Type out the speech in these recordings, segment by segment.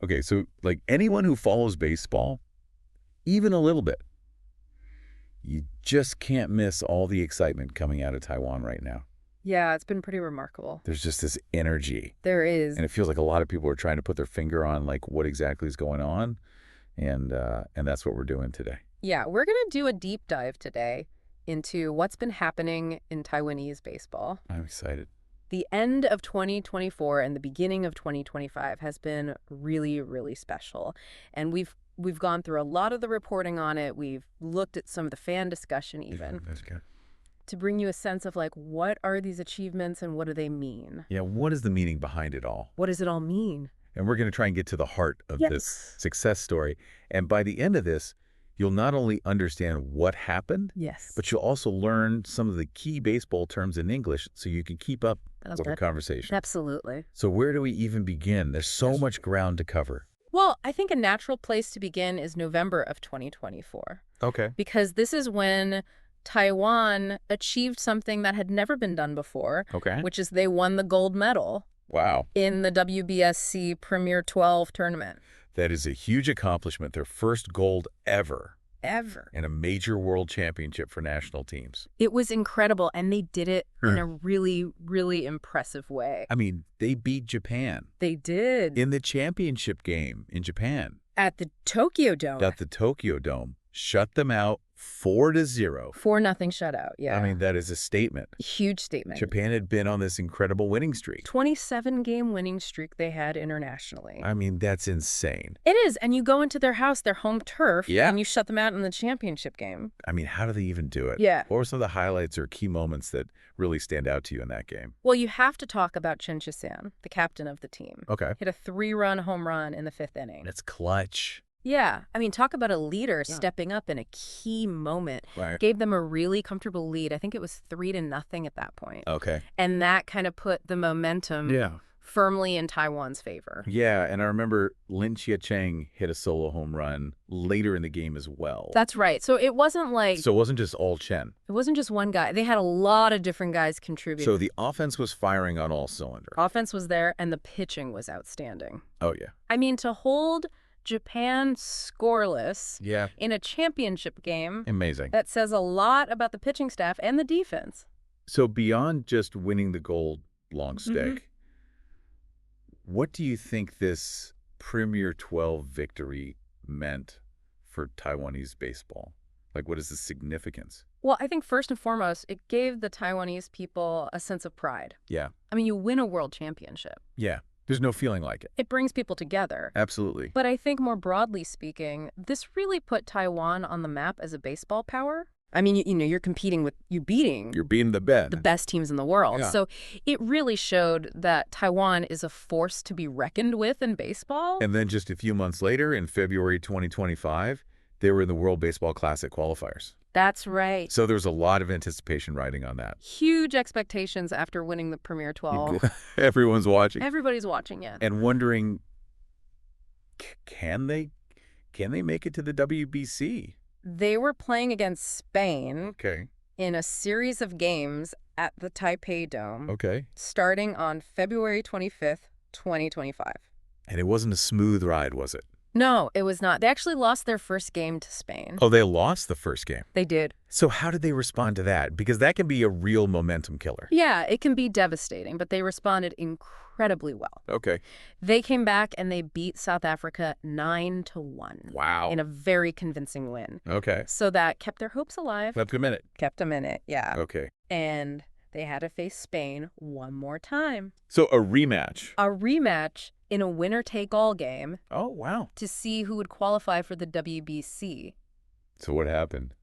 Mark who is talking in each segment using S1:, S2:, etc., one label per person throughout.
S1: Okay, so like anyone who follows baseball, even a little bit, you just can't miss all the excitement coming out of Taiwan right now.
S2: Yeah, it's been pretty remarkable.
S1: There's just this energy.
S2: There is.
S1: And it feels like a lot of people are trying to put their finger on like what exactly is going on. And that's what we're doing today.
S2: Yeah, we're going to do a deep dive today into what's been happening in Taiwanese baseball.
S1: I'm excited.
S2: The end of 2024 and the beginning of 2025 has been really, really special. And we've gone through a lot of the reporting on it. We've looked at some of the fan discussion even.
S1: Yeah, that's good.
S2: To bring you a sense of like, what are these achievements and what do they mean?
S1: Yeah, what is the meaning behind it all?
S2: What does it all mean?
S1: And we're going to try and get to the heart of this success story. And by the end of this, you'll not only understand what happened, but you'll also learn some of the key baseball terms in English so you can keep up with the conversation.
S2: Absolutely.
S1: So where do we even begin? There's so much ground to cover.
S2: Well, I think a natural place to begin is November of 2024.
S1: Okay.
S2: Because this is when Taiwan achieved something that had never been done before, which is they won the gold medal.
S1: Wow.
S2: In the WBSC Premier12 tournament.
S1: That is a huge accomplishment. Their first gold ever. In a major world championship for national teams.
S2: It was incredible, and they did it in a really, really impressive way.
S1: I mean, they beat Japan.
S2: They did.
S1: In the championship game in Japan.
S2: At the Tokyo Dome.
S1: At the Tokyo Dome. Shut them out 4-0.
S2: 4-0 shutout, yeah.
S1: I mean, that is a statement.
S2: Huge statement.
S1: Japan had been on this incredible winning streak.
S2: 27-game winning streak they had internationally.
S1: I mean, that's insane.
S2: It is, and you go into their house, their home turf, and you shut them out in the championship game.
S1: I mean, how do they even do it?
S2: Yeah.
S1: What were some of the highlights or key moments that really stand out to you in that game?
S2: Well, you have to talk about Chen Chisan, the captain of the team.
S1: Okay.
S2: Hit a 3-run home run in the 5th inning.
S1: That's clutch.
S2: Yeah. I mean, talk about a leader stepping up in a key moment.
S1: Right.
S2: Gave them a really comfortable lead. I think it was 3-0 at that point.
S1: Okay.
S2: And that kind of put the momentum firmly in Taiwan's favor.
S1: Yeah, and I remember Lin Chia-cheng hit a solo home run later in the game as well.
S2: That's right. So it wasn't like...
S1: So it wasn't just all Chen.
S2: It wasn't just one guy. They had a lot of different guys contributing.
S1: So the offense was firing on all cylinders.
S2: Offense was there, and the pitching was outstanding.
S1: Oh, yeah.
S2: I mean, to hold Japan scoreless in a championship game.
S1: Amazing.
S2: That says a lot about the pitching staff and the defense.
S1: So beyond just winning the gold long stick, what do you think this Premier 12 victory meant for Taiwanese baseball? Like, what is the significance?
S2: Well, I think first and foremost, it gave the Taiwanese people a sense of pride.
S1: Yeah.
S2: I mean, you win a world championship.
S1: Yeah. There's no feeling like it.
S2: It brings people together.
S1: Absolutely.
S2: But I think more broadly speaking, this really put Taiwan on the map as a baseball power. I mean, you know, you're competing with, you're beating the best teams in the world.
S1: Yeah.
S2: So it really showed that Taiwan is a force to be reckoned with in baseball.
S1: And then just a few months later, in February 2025, they were in the World Baseball Classic qualifiers.
S2: That's right.
S1: So there's a lot of anticipation riding on that.
S2: Huge expectations after winning the Premier 12.
S1: Everyone's watching.
S2: Everybody's watching, yeah.
S1: And wondering, can they make it to the WBC?
S2: They were playing against Spain in a series of games at the Taipei Dome starting on February 25th, 2025.
S1: And it wasn't a smooth ride, was it?
S2: No, it was not. They actually lost their first game to Spain.
S1: Oh, they lost the first game?
S2: They did.
S1: So how did they respond to that? Because that can be a real momentum killer.
S2: Yeah, it can be devastating, but they responded incredibly well.
S1: Okay.
S2: They came back and they beat South Africa 9-1.
S1: Wow.
S2: In a very convincing win.
S1: Okay.
S2: So that kept their hopes alive.
S1: Kept them in it.
S2: Kept them in it, yeah.
S1: Okay.
S2: And they had to face Spain one more time.
S1: So a rematch.
S2: A rematch in a winner-take-all game.
S1: Oh, wow.
S2: To see who would qualify for the WBC.
S1: So what happened?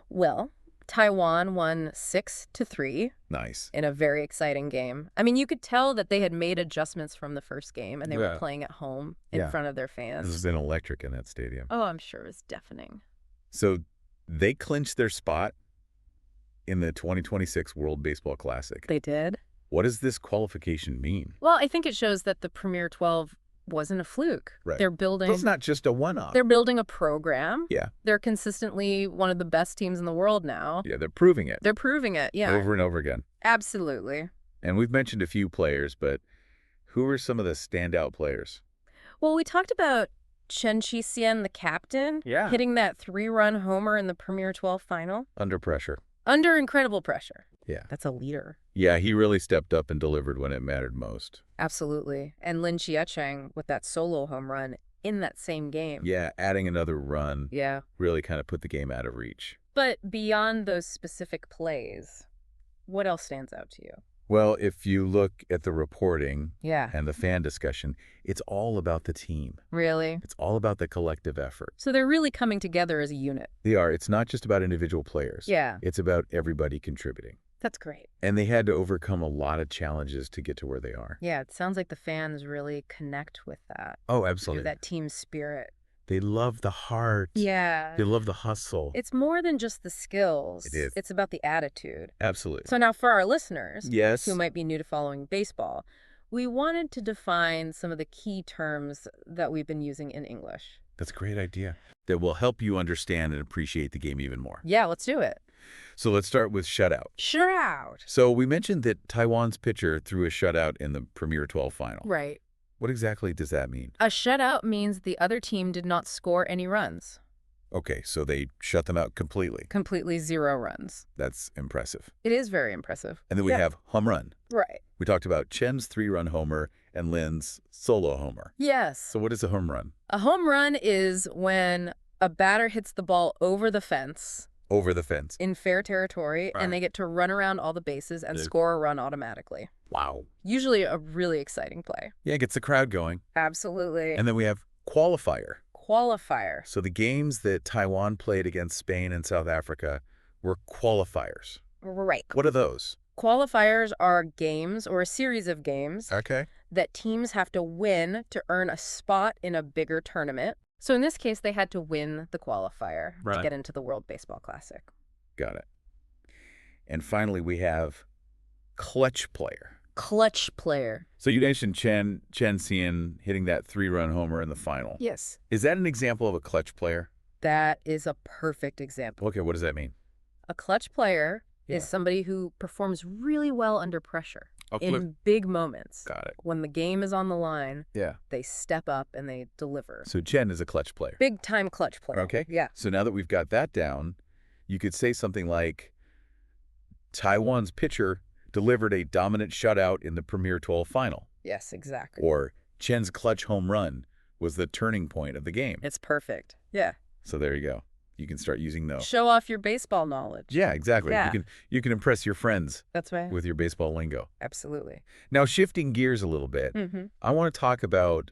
S2: Well, Taiwan won 6-3.
S1: Nice.
S2: In a very exciting game. I mean, you could tell that they had made adjustments from the first game, and they were playing at home in front of their fans.
S1: This has been electric in that stadium.
S2: Oh, I'm sure it was deafening.
S1: So they clinched their spot in the 2026 World Baseball Classic.
S2: They did.
S1: What does this qualification mean?
S2: Well, I think it shows that the Premier 12 wasn't a fluke.
S1: Right.
S2: They're building...
S1: It's not just a one-off.
S2: They're building a program.
S1: Yeah.
S2: They're consistently one of the best teams in the world now.
S1: Yeah, they're proving it.
S2: They're proving it, yeah.
S1: Over and over again.
S2: Absolutely.
S1: And we've mentioned a few players, but who are some of the standout players?
S2: Well, we talked about Chen Qi-xian, the captain,
S1: Yeah.
S2: hitting that 3-run homer in the Premier 12 final.
S1: Under pressure.
S2: Under incredible pressure.
S1: Yeah.
S2: That's a leader.
S1: Yeah, he really stepped up and delivered when it mattered most.
S2: Absolutely. And Lin Chiacheng with that solo home run in that same game.
S1: Yeah, adding another run
S2: Yeah.
S1: really kind of put the game out of reach.
S2: But beyond those specific plays, what else stands out to you?
S1: Well, if you look at the reporting
S2: Yeah.
S1: and the fan discussion, it's all about the team.
S2: Really?
S1: It's all about the collective effort.
S2: So they're really coming together as a unit.
S1: They are. It's not just about individual players.
S2: Yeah.
S1: It's about everybody contributing.
S2: That's great.
S1: And they had to overcome a lot of challenges to get to where they are.
S2: Yeah, it sounds like the fans really connect with that.
S1: Oh,
S2: Through
S1: absolutely.
S2: that team spirit.
S1: They love the heart.
S2: Yeah.
S1: They love the hustle.
S2: It's more than just the skills.
S1: It is.
S2: It's about the attitude.
S1: Absolutely.
S2: So now for our listeners
S1: Yes.
S2: who might be new to following baseball, we wanted to define some of the key terms that we've been using in English.
S1: That's a great idea. That will help you understand and appreciate the game even more.
S2: Yeah, let's do it.
S1: So let's start with shutout.
S2: Shutout.
S1: So we mentioned that Taiwan's pitcher threw a shutout in the Premier 12 final.
S2: Right.
S1: What exactly does that mean?
S2: A shutout means the other team did not score any runs.
S1: Okay, so they shut them out completely.
S2: Completely 0 runs.
S1: That's impressive.
S2: It is very impressive.
S1: And then we have home run.
S2: Right.
S1: We talked about Chen's 3-run homer and Lin's solo homer.
S2: Yes.
S1: So what is a home run?
S2: A home run is when a batter hits the ball over the fence
S1: Over the fence.
S2: in fair territory,
S1: Right.
S2: and they get to run around all the bases and
S1: Yeah.
S2: score a run automatically.
S1: Wow.
S2: Usually a really exciting play.
S1: Yeah, it gets the crowd going.
S2: Absolutely.
S1: And then we have qualifier.
S2: Qualifier.
S1: So the games that Taiwan played against Spain and South Africa were qualifiers.
S2: Right.
S1: What are those?
S2: Qualifiers are games or a series of games
S1: Okay.
S2: that teams have to win to earn a spot in a bigger tournament. So in this case, they had to win the qualifier to
S1: Right.
S2: get into the World Baseball Classic.
S1: Got it. And finally, we have clutch player.
S2: Clutch player.
S1: So you mentioned Chen Xian hitting that 3-run homer in the final.
S2: Yes.
S1: Is that an example of a clutch player?
S2: That is a perfect example.
S1: Okay, what does that mean?
S2: A clutch player
S1: Yeah.
S2: is somebody who performs really well under pressure
S1: A
S2: in big moments.
S1: Got it.
S2: When the game is on the line,
S1: Yeah.
S2: they step up and they deliver.
S1: So Chen is a clutch player.
S2: Big time clutch player.
S1: Okay.
S2: Yeah.
S1: So now that we've got that down, you could say something like Taiwan's pitcher delivered a dominant shutout in the Premier 12 final.
S2: Yes, exactly.
S1: Or Chen's clutch home run was the turning point of the game.
S2: It's perfect. Yeah.
S1: So there you go. You can start using those.
S2: Show off your baseball knowledge.
S1: Yeah, exactly.
S2: Yeah.
S1: You can impress your friends
S2: That's right.
S1: with your baseball lingo.
S2: Absolutely.
S1: Now, shifting gears a little bit,
S2: Mm-hmm.
S1: I want to talk about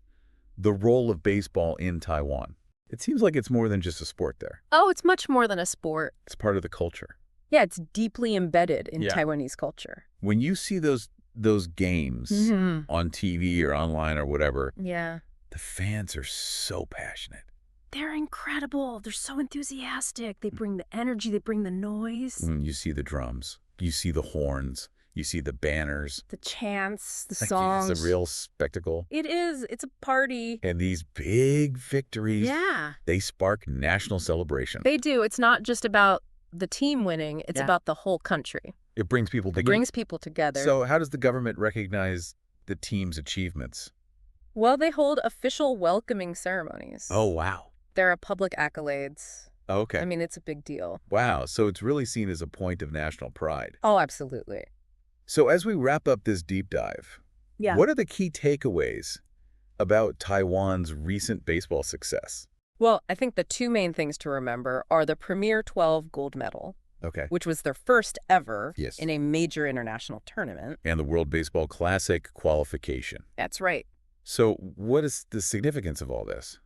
S1: the role of baseball in Taiwan. It seems like it's more than just a sport there.
S2: Oh, it's much more than a sport.
S1: It's part of the culture.
S2: Yeah, it's deeply embedded in
S1: Yeah.
S2: Taiwanese culture.
S1: When you see those games
S2: Mm-hmm.
S1: on TV or online or whatever,
S2: Yeah.
S1: the fans are so passionate.
S2: They're incredible. They're so enthusiastic. They bring the energy. They bring the noise.
S1: You see the drums, you see the horns, you see the banners.
S2: The chants, the
S1: Like,
S2: songs.
S1: it's a real spectacle.
S2: It is. It's a party.
S1: And these big victories,
S2: Yeah.
S1: they spark national celebration.
S2: They do. It's not just about the team winning. It's
S1: Yeah.
S2: about the whole country.
S1: It brings people
S2: It
S1: together.
S2: brings people together.
S1: So how does the government recognize the team's achievements?
S2: Well, they hold official welcoming ceremonies.
S1: Oh, wow.
S2: There are public accolades.
S1: Okay.
S2: I mean, it's a big deal.
S1: Wow. So it's really seen as a point of national pride.
S2: Oh, absolutely.
S1: So as we wrap up this deep dive,
S2: Yeah.
S1: what are the key takeaways about Taiwan's recent baseball success?
S2: Well, I think the two main things to remember are the Premier 12 gold medal,
S1: Okay.
S2: which was their first ever
S1: Yes.
S2: in a major international tournament.
S1: And the World Baseball Classic qualification.
S2: That's right.
S1: So what is the significance of all this?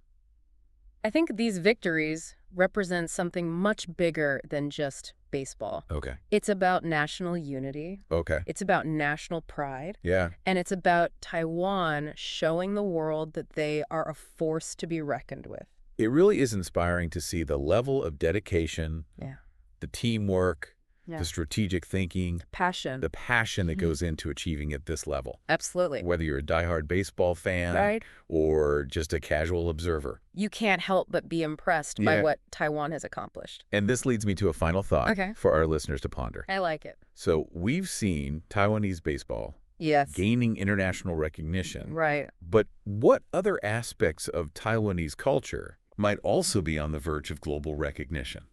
S2: I think these victories represent something much bigger than just baseball.
S1: Okay.
S2: It's about national unity.
S1: Okay.
S2: It's about national pride.
S1: Yeah.
S2: And it's about Taiwan showing the world that they are a force to be reckoned with.
S1: It really is inspiring to see the level of dedication,
S2: Yeah.
S1: the teamwork,
S2: Yeah.
S1: the strategic thinking,
S2: Passion.
S1: the passion that goes into achieving at this level.
S2: Absolutely.
S1: Whether you're a diehard baseball fan
S2: Right?
S1: or just a casual observer.
S2: You can't help but be impressed
S1: Yeah.
S2: by what Taiwan has accomplished.
S1: And this leads me to a final thought
S2: Okay.
S1: for our listeners to ponder.
S2: I like it.
S1: So we've seen Taiwanese baseball
S2: Yes.
S1: gaining international recognition.
S2: Right.
S1: But what other aspects of Taiwanese culture might also be on the verge of global recognition?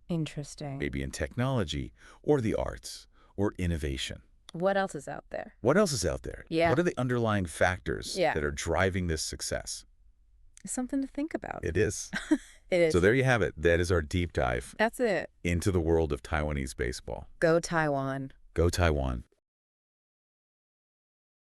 S2: Interesting.
S1: Maybe in technology, or the arts, or innovation.
S2: What else is out there?
S1: What else is out there?
S2: Yeah.
S1: What are the underlying factors
S2: Yeah.
S1: that are driving this success?
S2: It's something to think about.
S1: It is.
S2: It is.
S1: So there you have it. That is our deep dive
S2: That's it.
S1: into the world of Taiwanese baseball.
S2: Go Taiwan.
S1: Go Taiwan.